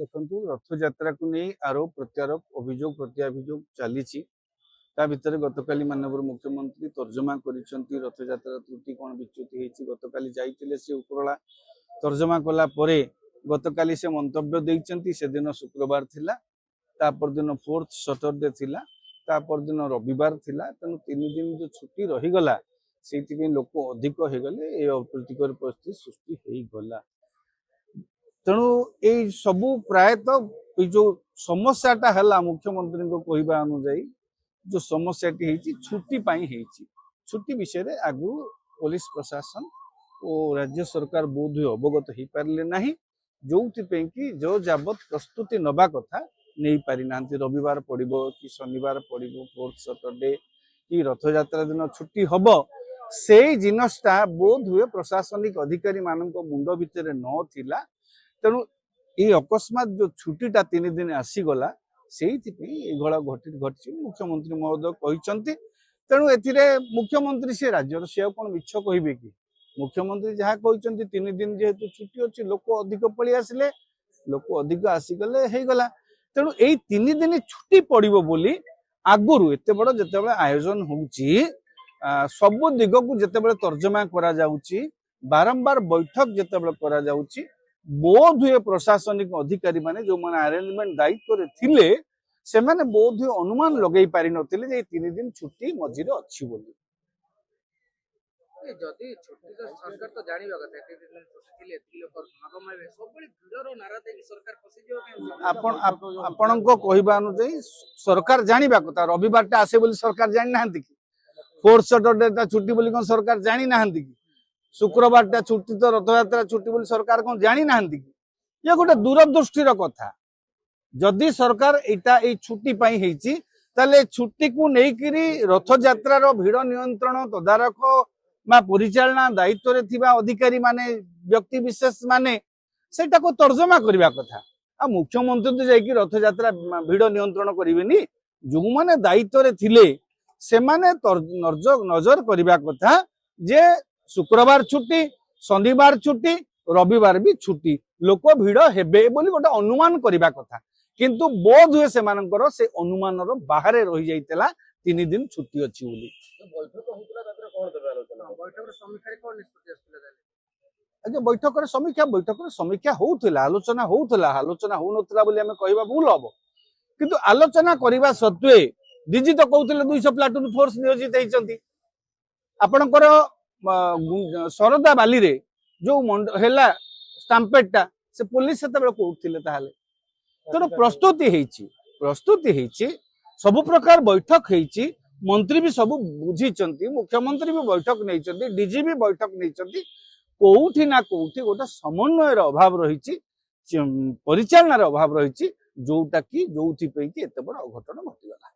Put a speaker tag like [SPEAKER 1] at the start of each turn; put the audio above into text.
[SPEAKER 1] देखु रथयात्रा को नहीं आरोप प्रत्यारोप अभियोग प्रत्याभियोग चली भितर गतकाली माननीय मुख्यमंत्री तर्जमा करिसेंती रथयात्रा त्रुटि कौन विच्युति होती गतकाली जाइतिले से उपरला तर्जमा कला परे गतकाली से मंतव्य देइचंती से दिन शुक्रवार थिला तापर दिन 4th सैटरडे थिला तापर दिन रविवार थिला तेणु 3 दिन जो छुट्टी रही गला सेति लोक अधिक हो गले ए अप्रीतिकर परिस्थिति सृष्टि होई गला तेणु ये सबू प्रायतः जो समस्याटा है मुख्यमंत्री को कहवा अनुजाई जो समस्याटी छुट्टी छुट्टी विषय रे आगु पुलिस प्रशासन और राज्य सरकार बोध अवगत हो पारे ना जो कि जो जाबत प्रस्तुति नबा कथा नहीं पारि ना रविवार पड़ो कि शनिवार पड़ो 4th सैटरडे कि रथयात्रा दिन छुट्टी हम से जिनसटा बोध हुए प्रशासनिक अधिकारी मान मुंड भितर न तेणु ये अकस्मात जो छुट्टीटा 3 दिन आसीगला से घटी मुख्यमंत्री महोदय कहते तेणु ए मुख्यमंत्री से राज्य से कौन मिछ कहे कि मुख्यमंत्री जहाँ कहते 3 दिन जेहेतु छुट्टी अच्छी लोक अधिक पलि आसिले लोक अधिक आसीगले होगला तेणु यही 3 दिन छुट्टी पड़ो बोली आगुरी एत बड़ जिते आयोजन होची सबु दिग को जिते तर्जमा करा जाउची बारंबार बैठक जिते करा जाउची बोध हुए प्रशासनिक अधिकारी माने जो माने अरेंजमेंट दायित्व रे थिले से माने बोध हुए अनुमान लगई पारि नथिले जे 3 दिन छुट्टी मझिरे अछि बोली
[SPEAKER 2] जदी छुट्टी तो सरकार तो जानिबा कथा 3 दिन छुट्टी थिले एति लोक मागमाइबे सबबेले भिडरो नारा देकी सरकार फसी जियो के
[SPEAKER 1] आपण को कहबा अनुଯାयी सरकार जानिबा कथा रविवार टा आसे बोली सरकार जानि नाहंती कि 4th सैटरडे टा छुट्टी बोली कोन सरकार जानि नाहंती कि शुक्रवार टा छुट्टी तो रथयात्रा छुट्टी बोली सरकार कौन जानी ना ये गोटे दूरदृष्टि कथा जदि सरकार यहाँ छुट्टी ताले छुट्टी को लेकिन रथयात्रा भिड़ नियंत्रण तदारख परिचालना दायित्व रे थिबा अधिकारी माने व्यक्ति विशेष माने सेटा को तर्जमा करबा कथा आ मुख्यमंत्री तो जाई रथयात्रा भिड़ नियंत्रण करेनि जो माने दायित्व रे थिले से माने नजर करबा कथा जे शुक्रवार छुट्टी शनिवार छुट्टी रविवार भी छुट्टी लोक भिड़ हेबे बोली गोटे अनुमान करबा कथा किंतु बोध हुए से मानकर से अनुमान रो बाहर रही जाइतला 3 दिन छुट्टी अछि बोली
[SPEAKER 2] बैठक होतला तापर कोन देबे आलोचना बैठक रे समीक्षा कोन निष्पत्ति आस्तले
[SPEAKER 1] अच्छा बैठक रे समीक्षा होउतला आलोचना हो नथला बोली हमें कहबा भूल हबो किंतु आलोचना करबा सत्वे डीजी तो कहउतले 200 प्लाटून फोर्स नियोजित हेचंती आपनकर सरदा बाली रे जो हेला स्टाम्पेडटा से पुलिस सेते कोउथिले ताहाले तेणु प्रस्तुति हेची सब प्रकार बैठक हेची मंत्री भी सब बुझीचंती मुख्यमंत्री भी बैठक नैचंती डीजी भी बैठक नैचंती कोउठी ना कोउठी गोटे समन्वयर अभाव रहिची परिचालनार अभाव रहिची जोटा कि जोथि पे कि एते बड़ अघटन घटिगला।